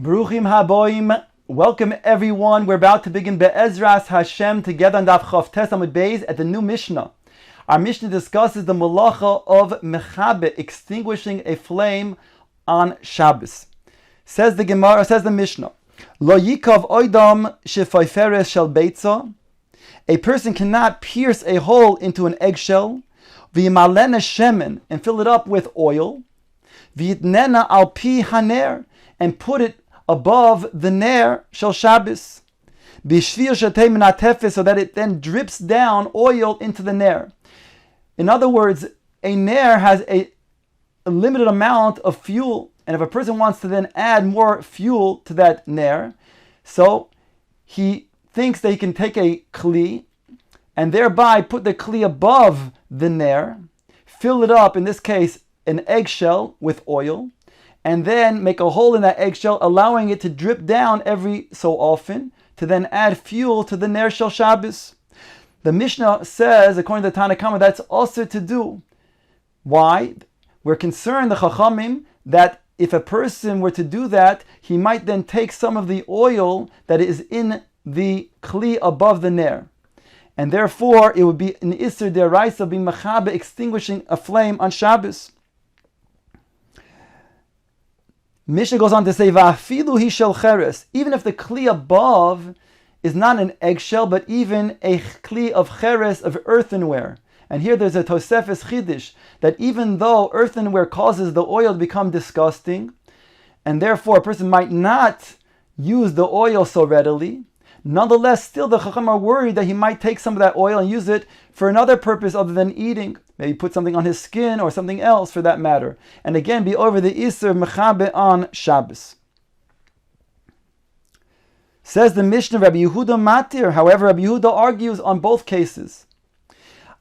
Bruchim haboim. Welcome everyone. We're about to begin Be'ezras Hashem together on Daf Chav Tes Amud Beis at the new Mishnah. Our Mishnah discusses the malacha of mechabe, extinguishing a flame on Shabbos. Says the Gemara, says the Mishnah, Lo yikav oidam shefayferes shel beitza. A person cannot pierce a hole into an eggshell, v'yimalena shemen, and fill it up with oil, v'yitnena al pi haner, and put it above the ner shel Shabbos, b'shvir shatei min hatefes, so that it then drips down oil into the ner. In other words, a ner has a limited amount of fuel, and if a person wants to then add more fuel to that ner, so he thinks that he can take a kli and thereby put the kli above the ner, fill it up, in this case an eggshell, with oil, and then make a hole in that eggshell, allowing it to drip down every so often, to then add fuel to the ner shel Shabbos. The Mishnah says, according to the Tanna Kama, that's also to do. Why? We're concerned, the Chachamim, that if a person were to do that, he might then take some of the oil that is in the kli above the ner. And therefore, it would be an Isser Deraisa, be mechabe, extinguishing a flame on Shabbos. Mishnah goes on to say, Va'afilu hi shel cheres, even if the kli above is not an eggshell, but even a kli of cheres, of earthenware. And here there's a Tosefes Chidish, that even though earthenware causes the oil to become disgusting, and therefore a person might not use the oil so readily, nonetheless, still the Chacham are worried that he might take some of that oil and use it for another purpose other than eating. Maybe put something on his skin or something else for that matter. And again, be over the Isser Mechabe on Shabbos. Says the Mishnah, Rabbi Yehuda Matir. However, Rabbi Yehuda argues on both cases.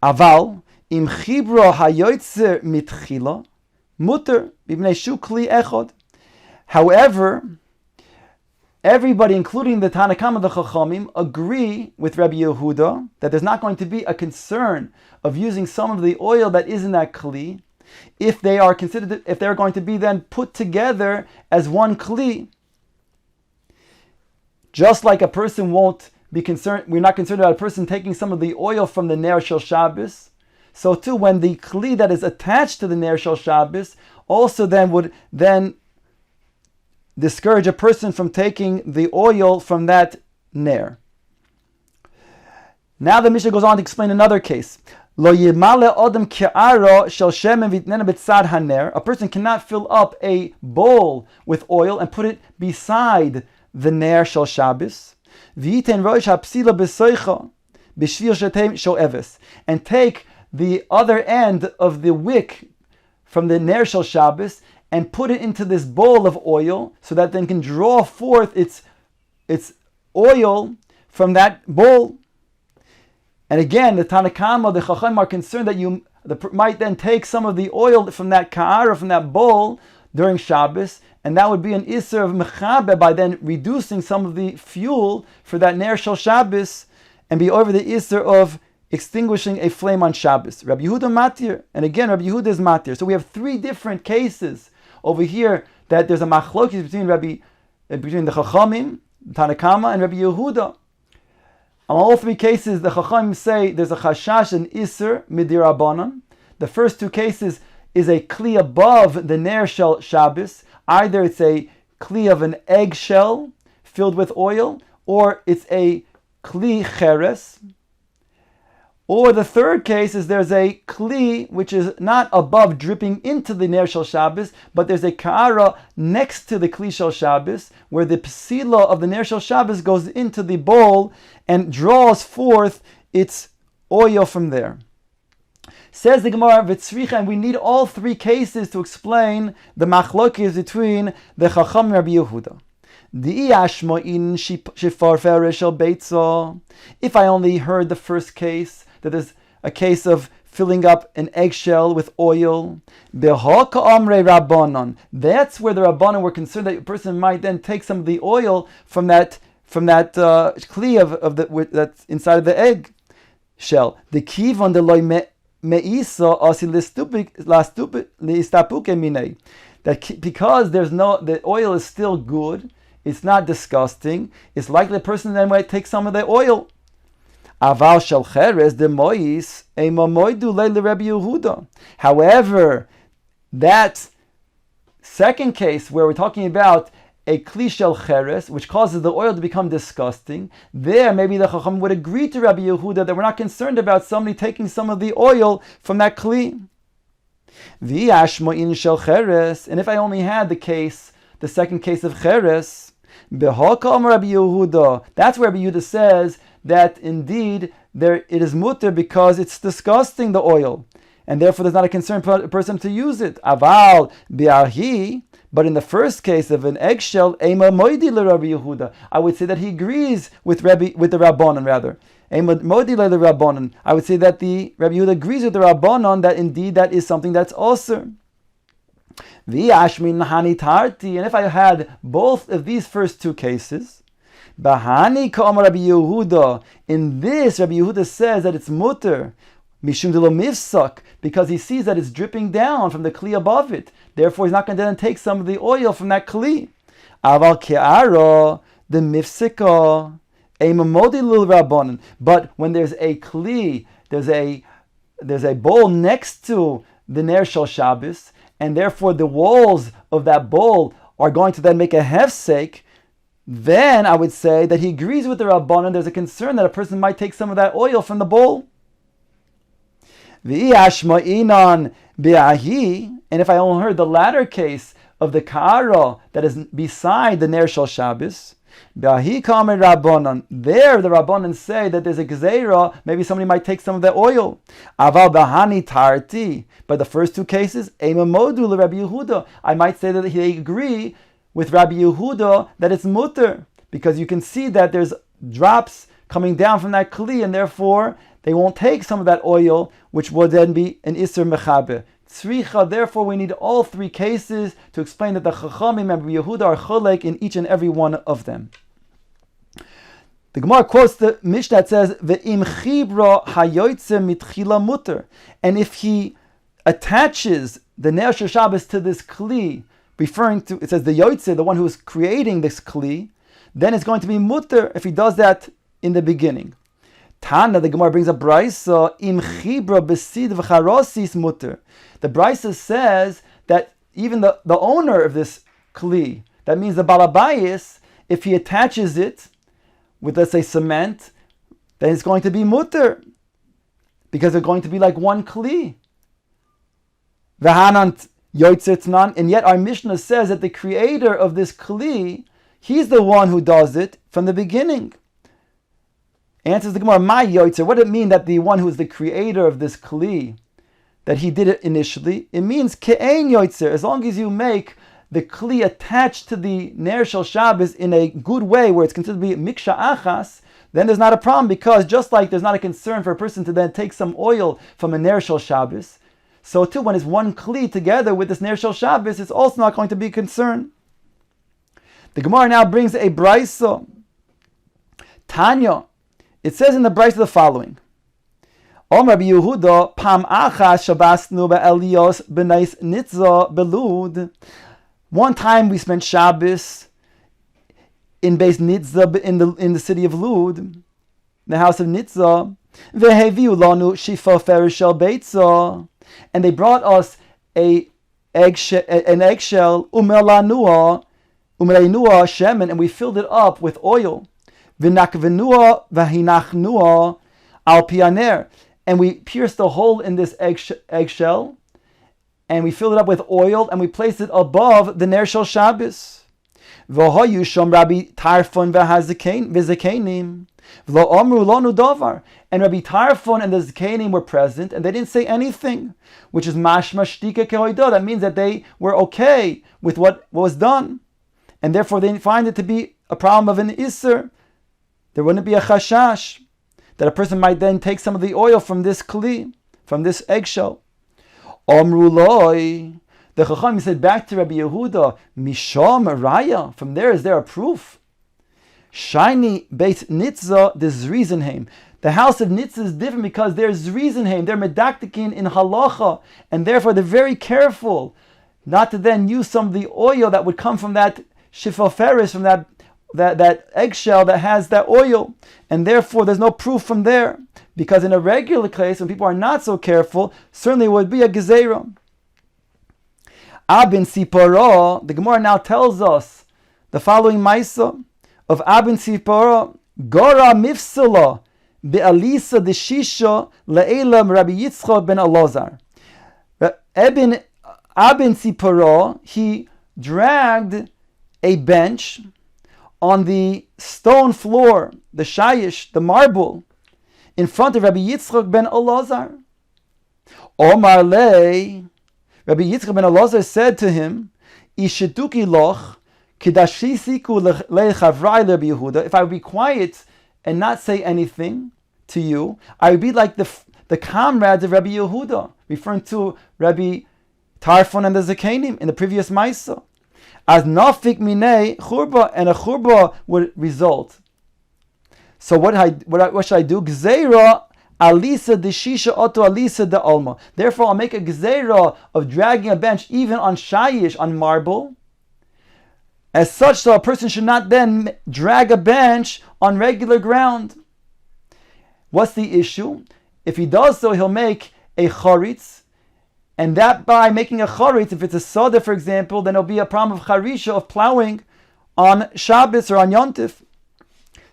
Aval, im chibro hayoitzer mitchila, muter b'bnei shu kli echod. However, everybody, including the Tanna Kama, the Chachamim, agree with Rabbi Yehuda that there's not going to be a concern of using some of the oil that is in that kli if they are considered, if they're going to be then put together as one kli. Just like a person won't be concerned, we're not concerned about a person taking some of the oil from the ner shel Shabbos. So too, when the kli that is attached to the ner shel Shabbos also then would then discourage a person from taking the oil from that ner. Now the Mishnah goes on to explain another case. Lo yimale odem ke'ara shel shemen v'yitnena b'tzad haner. A person cannot fill up a bowl with oil and put it beside the ner shel Shabbos. V'yiten rosh hapsila b'soicha b'shvir shetei shel eves. And take the other end of the wick from the ner shel Shabbos and put it into this bowl of oil, so that then can draw forth its oil from that bowl. And again, the Tanna Kama, the Chacham are concerned that you might then take some of the oil from that ka'ara, from that bowl, during Shabbos, and that would be an Isser of Mechabe by then reducing some of the fuel for that Ner Shel Shabbos, and be over the Isser of extinguishing a flame on Shabbos. Rabbi Yehuda Matir, and again, Rabbi Yehuda is Matir. So we have three different cases over here that there's a machlokes between the Chachamim, Tanna Kama, and Rabbi Yehuda. On all three cases, the Chachamim say there's a chashash and Isser midirabanan. The first two cases is a kli above the ner shel Shabbos. Either it's a kli of an eggshell filled with oil, or it's a kli cheres. Or the third case is there's a kli which is not above dripping into the ner shel Shabbos, but there's a ka'ara next to the kli shel Shabbos, where the psila of the ner shel Shabbos goes into the bowl and draws forth its oil from there. Says the Gemara, V'tzricha, and we need all three cases to explain the machlokes between the Chacham and Rabbi Yehuda. If I only heard the first case, that is a case of filling up an eggshell with oil, that's where the Rabbanan were concerned that a person might then take some of the oil from that kli of that's inside of the egg shell. The kivon de loy meisa asi listapuke minei. That because the oil is still good, it's not disgusting. It's likely the person then might take some of the oil. Aval shel cheres de mois ema moidu leile Rabbi Yehuda. However, that second case where we're talking about a kli shel cheres, which causes the oil to become disgusting, there maybe the Chacham would agree to Rabbi Yehuda that we're not concerned about somebody taking some of the oil from that kli. V'yashmo'in shel cheres, and if I only had the second case of cheres, behakam Rabbi Yehuda, that's where Rabbi Yehuda says that indeed it is mutter because it's disgusting, the oil, and therefore there's not a concern person to use it. Aval bi'ahi, but in the first case of an eggshell, ema moidi le Rabbi Yehuda, I would say that he agrees with the Rabbanon rather. Ema moidi le Rabbanon, I would say that the Rabbi Yehuda agrees with the Rabbanon that indeed that is something that's also. V'yashmin hani tarti, and if I had both of these first two cases, bahani ka'am Rabbi Yehuda, in this Rabbi Yehuda says that it's mutter, mishum de lo mifsak, because he sees that it's dripping down from the kli above it. Therefore, he's not going to then take some of the oil from that kli. Aval ke'ara, the mifsika, ema modi lil rabbanon. But when there's a kli, there's a bowl next to the ner shel Shabbos, and therefore the walls of that bowl are going to then make a hefsek, then I would say that he agrees with the Rabbanon. There's a concern that a person might take some of that oil from the bowl. And if I only heard the latter case of the ka'ara that is beside the ner shel Shabbos, there the Rabbanon say that there's a gezeira, maybe somebody might take some of the oil. Aval bahani tarti, but the first two cases, ema modu le Rabbi Yehuda, I might say that they agree with Rabbi Yehuda that it's mutter, because you can see that there's drops coming down from that kli, and therefore they won't take some of that oil, which would then be an Isser Mechabe. Tzricha, therefore we need all three cases to explain that the Chachamim and Rabbi Yehuda are cholek in each and every one of them. The Gemara quotes the Mishnah that says, Ve'im chibra hayoytze mitchila mutter, and if he attaches the Ner Shel Shabbos to this kli, referring to, it says the yoytze, the one who is creating this kli, then it's going to be mutter if he does that in the beginning. Tana, the Gemara brings a brisa, im chibra besid v'charosis mutter. The brisa says that even the owner of this kli, that means the balabayis, if he attaches it with, let's say, cement, then it's going to be mutter, because they're going to be like one kli. V'hanant yoytzitnan, and yet our Mishnah says that the creator of this kli, he's the one who does it from the beginning. Answers the Gemara, my yoytzer, what does it mean that the one who is the creator of this kli, that he did it initially? It means ke'ein yoytzer, as long as you make the kli attached to the ner shel Shabbos in a good way, where it's considered to be miksha achas, then there's not a problem, because just like there's not a concern for a person to then take some oil from a ner shel Shabbos, so too when it's one kli together with this ner shel Shabbos, it's also not going to be a concern. The Gemara now brings a brisa. Tanya, it says in the brisa the following: Om Rabbi Yehuda pam achas shabasnu be'elios b'nais nitza belud. One time we spent Shabbos in Beis Nitza in the city of Lud, in the house of Nitza. Veheviu lanu shifa ferishel beitza, and they brought us an eggshell umelanua shemen, and we filled it up with oil. V'nakvenua v'hinachnua al pianer, and we pierced a hole in this eggshell, and we filled it up with oil, and we placed it above the ner shel Shabbos. V'hoyu shom Rabbi Tarfon v'zekenim v'lo amru lanu davar, and Rabbi Tarfon and the Zekenim were present, and they didn't say anything, which is mashma shtika kehoidah. That means that they were okay with what was done, and therefore they didn't find it to be a problem of an isser. There wouldn't be a chashash that a person might then take some of the oil from this kli, from this eggshell. Omru loy, the Chacham said back to Rabbi Yehuda, Misham Raya, from there is there a proof? Shiny Beit Nitza, there's Zrizenheim. The house of Nitza is different because there's Zrizenheim, they're medaktikin in halacha, and therefore they're very careful not to then use some of the oil that would come from that shifoferis, from that that eggshell that has that oil, and therefore there's no proof from there. Because in a regular case, when people are not so careful, certainly it would be a gezerah. Abin Sipora, the Gemara now tells us the following Maisa of Abin Sipora, Gora Mifsala Be'alisa Deshisha Le'elam Rabbi Yitzchak ben Elazar. Abin Sipora, he dragged a bench on the stone floor, the shayish, the marble, in front of Rabbi Yitzchak ben Elazar. Omar lei, Rabbi Yitzchak ben Elazar said to him, Ishetuki loch, kidashisiku lechavrai Rabbi Yehuda. If I would be quiet and not say anything to you, I would be like the comrades of Rabbi Yehuda, referring to Rabbi Tarfon and the Zakenim in the previous Maisa. As nafik minei churba, and a churba would result. So what should I do? Gzeira alisa de shisha oto alisa de alma. Therefore, I'll make a gzeira of dragging a bench even on shayish, on marble. As such, so a person should not then drag a bench on regular ground. What's the issue? If he does so, he'll make a charitz. And that by making a charitz, if it's a soda, for example, then there'll be a problem of charisha, of plowing on Shabbos or on Yontif.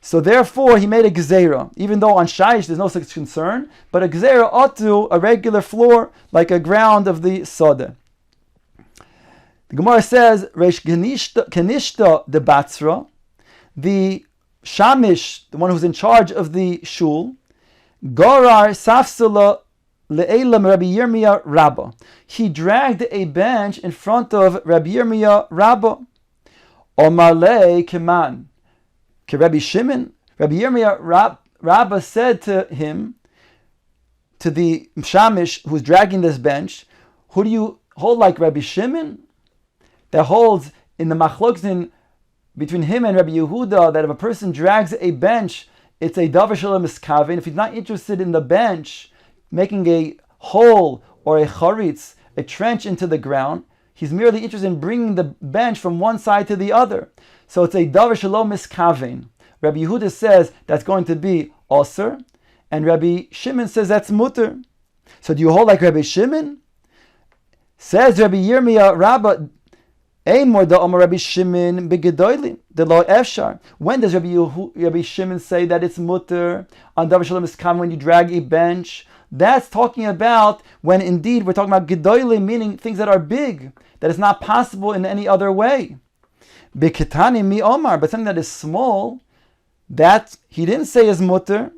So therefore, he made a gzeira. Even though on Shayish there's no such concern, but a gzeira ought to a regular floor, like a ground of the soda. The Gemara says, Reish Kenishta de Batzra, the Shamish, the one who's in charge of the shul, Gorar Safsala Le'elam Rabbi Yirmiyahu Rabba. He dragged a bench in front of Rabbi Yirmiyahu Rabba. Omar Le Keman. Rabbi Shimon, Rabbi Yirmiyahu Rabba said to him, to the Shamish who's dragging this bench, who do you hold like Rabbi Shimon? That holds in the machlokes between him and Rabbi Yehuda that if a person drags a bench, it's a davar shalom miskaven. If he's not interested in the bench, making a hole or a charitz, a trench into the ground, he's merely interested in bringing the bench from one side to the other. So it's a davar shalom miskaven. Rabbi Yehuda says that's going to be osir, and Rabbi Shimon says that's mutter. So do you hold like Rabbi Shimon? Says Rabbi Yirmiyahu Rabba, Eimor da Omer Rabbi Shimon begedolim the lo efshar. When does Rabbi Shimon say that it's mutter on davar shalom miskaven when you drag a bench? That's talking about when indeed we're talking about gedolim, meaning things that are big, that is not possible in any other way. Beketani mi omar, but something that is small, that he didn't say is mutter.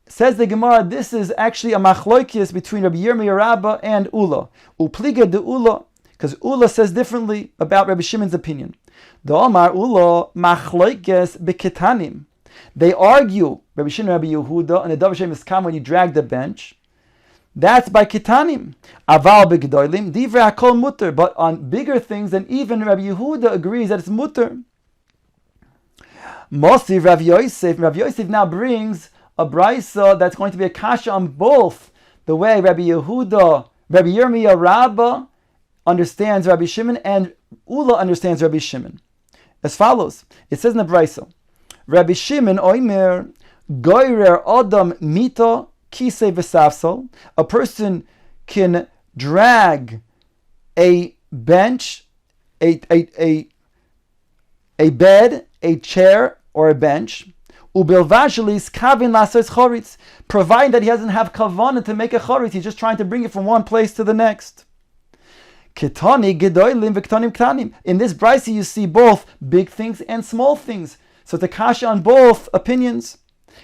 Says the Gemara, this is actually a machloikis between Rabbi Yirmiyahu Rabba and Ula. Upliga de Ula, because Ula says differently about Rabbi Shimon's opinion. The Omar Ula machloikis beketanim. They argue, Rabbi Shimon and Rabbi Yehuda, and the davar shalom miskaven when you drag the bench. That's by ketanim. Aval begdolim divrei hakol mutter. But on bigger things, then even Rabbi Yehuda agrees that it's mutter. Mosiv Rav Yosef. Rav Yosef now brings a brisa that's going to be a kasha on both the way Rabbi Yirmiyahu Rabba understands Rabbi Shimon and Ula understands Rabbi Shimon. As follows, it says in the brisa, Rabbi Shimon oimer goyrer adam mita kisei v'safsal. A person can drag a bench, a bed, a chair, or a bench, providing that he doesn't have kavanah to make a charitz, he's just trying to bring it from one place to the next. In this brisa you see both big things and small things. So it's a kasha on both opinions.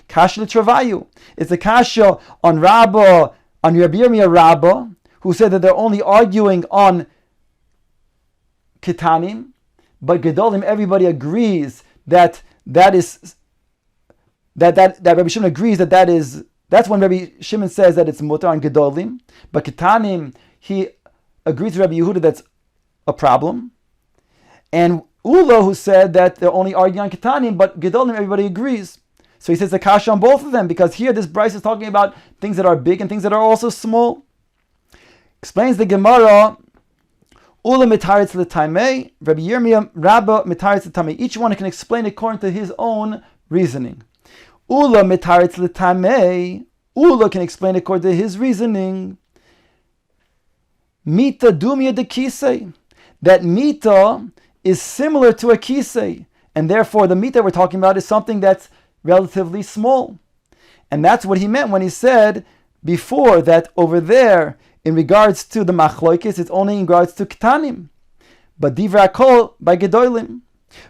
Kasha l'travayu. It's a kasha on Rabba, on Rabbi Yirmiyahu Rabba, who said that they're only arguing on ketanim, but gedolim, everybody agrees that Rabbi Shimon agrees that's when Rabbi Shimon says that it's mutar on gedolim, but ketanim, he agrees with Rabbi Yehuda that's a problem, and Ula, who said that they're only arguing on ketanim, but gedolim, everybody agrees. So he says the kasha on both of them, because here this brisa is talking about things that are big and things that are also small. Explains the Gemara, Ula mitaritz l'taimei, Rabbi Yirmiyahu Rabba mitaritz l'taimei. Each one can explain according to his own reasoning. Ula mitaritz l'taimei, Ula can explain according to his reasoning. Mita dumya de kisei, that mita is similar to a kisei, and therefore the mita we're talking about is something that's relatively small. And that's what he meant when he said before that over there, in regards to the machloikis, it's only in regards to ktanim. But divra kol by gedolim.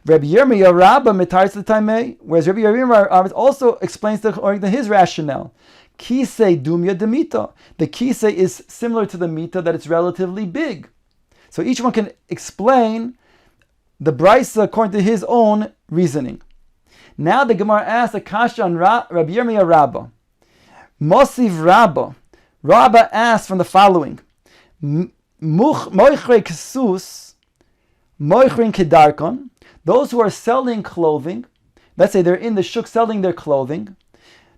Rabbi Yirmiyahu Rabba mitaritz l'taimei, whereas Rabbi Yirmiyahu Rabba also explains according to his rationale. Kisei dumya de mita. The kisei is similar to the mita, that it's relatively big. So each one can explain the brisa according to his own reasoning. Now the Gemara asks a kasha on Rabbi Yirmiyahu Rabba. Mosiv Rabba. Rabba asks from the following: Moichrei kesus, moichrin kedarkon. Those who are selling clothing, let's say they're in the shuk selling their clothing,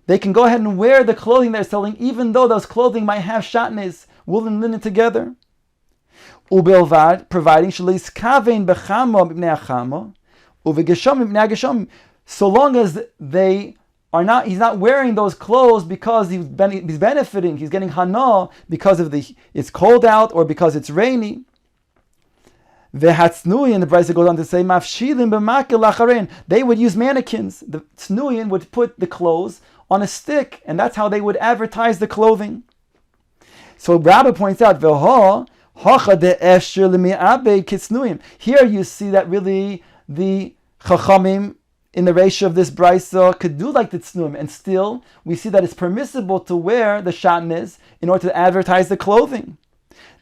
they can go ahead and wear the clothing they're selling, even though those clothing might have shatnez, wool and linen together. Ubelvad, providing shaliz kavein bechama mipnei achama, uvegesham mipnei agesham. So long as he's not wearing those clothes because he's benefiting, he's getting hana because of it's cold out or because it's rainy. Vehatznuyin, the Brisa goes on to say, mafshilin b'makil lacharein. They would use mannequins. The tznuyin would put the clothes on a stick, and that's how they would advertise the clothing. So Rabbi points out, Veha hacha de esher l'mi'abed kitznuyin. Here you see that really the chachamim in the ratio of this brisa could do like the tznuim, and still we see that it's permissible to wear the shatnez in order to advertise the clothing.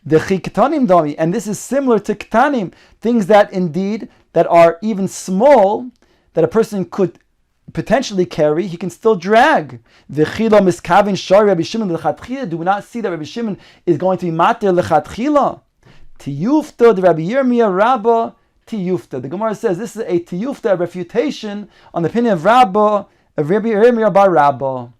The chiktanim dami, and this is similar to ktanim, things that are even small, that a person could potentially carry, he can still drag. The chila miskavin shari Rabbi Shimon lechatchila. Do we not see that Rabbi Shimon is going to be mater lechatchila? Tiyufta the Rabbi Yirmiyahu Rabba. Tiyufta. The Gemara says this is a tiyufta, a refutation on the opinion of Rabbi Yirmiyahu bar Rabba.